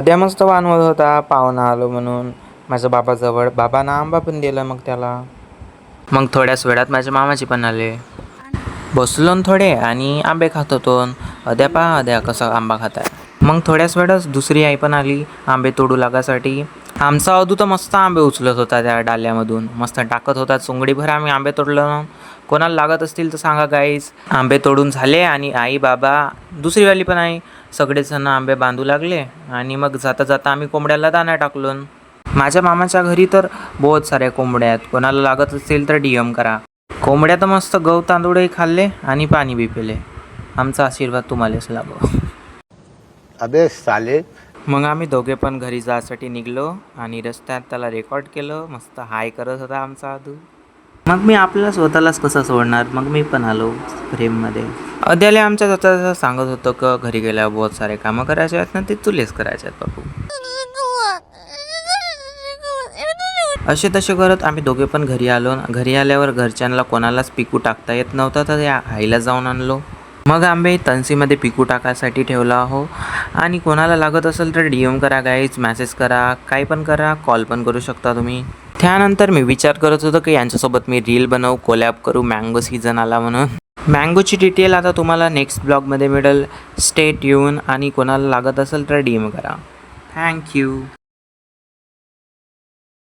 सध्या मस्त वानवत होता, पाहुणा आलो म्हणून माझ्या बाबाजवळ. बाबानं आंबा पण दिला मग त्याला. मग थोड्याच वेळात माझ्या मामाची पण आले. बसलो न थोडे आणि आंबे खात होतो. अद्या पहा अद्या कसा आंबा खाताय. मग थोड्याच वेळात दुसरी आई पण आली आंबे तोडू लागासाठी. आमचा अदू तर मस्त आंबे उचलत होता त्या डाल्यामधून, मस्त टाकत होता. चुंगडीभर आम्ही आंबे तोडलं. कोणाला लागत असतील तर सांगा गाईज. आंबे तोडून झाले आणि आई बाबा दुसरीवाली पण आई सगळेजण आंबे बांधू लागले आणि मग जाता जाता आम्ही कोंबड्याला दाणा टाकलो. माझ्या मामाच्या घरी तर बहुत साऱ्या कोंबड्या आहेत, कोणाला लागत असेल तर DM करा. कोंबड्या तर मस्त गहू तांदूळही खाल्ले आणि पाणी बी पिले. आमचा आशीर्वाद तुम्हालाच लाभो. अबे साले. मग आम्ही दोघे पण घरी जायसाठी निघलो आणि रस्त्यात त्याला रेकॉर्ड केलं. मस्त हाय करत होता आमचा आदू. मग मी आपल्याला स्वतःलाच कसं सोडणार, मग मी पण आलो प्रेममध्ये. अद्याला आमच्या स्वतःचं सांगत होतं की घरी गेल्यावर बहुत सारे कामं करायचे आहेत ना, ते तुलेच करायचे आहेत बाबू. असे तसे करत आम्ही दोघे पण घरी आलो. घरी आल्यावर घरच्यांना कोणालाच पिकू टाकता येत नव्हता, तर या आईला जाऊन आणलो. मग आंबे तणसीमध्ये पिकू टाकायसाठी ठेवला आहो. आणि कोणाला लागत असेल तर DM करा गाईज, मेसेज करा, काही पण करा, कॉल पण करू शकता तुम्ही. त्यानंतर मी विचार करत होतो की यांच्यासोबत मी रील बनवू, कोलॅब करू. मँगो सीझन आला म्हणून. मँगोची डिटेल आता तुम्हाला नेक्स्ट ब्लॉगमध्ये मिळेल. स्टे ट्यून आणि कोणाला लागत असेल तर DM करा. थँक्यू.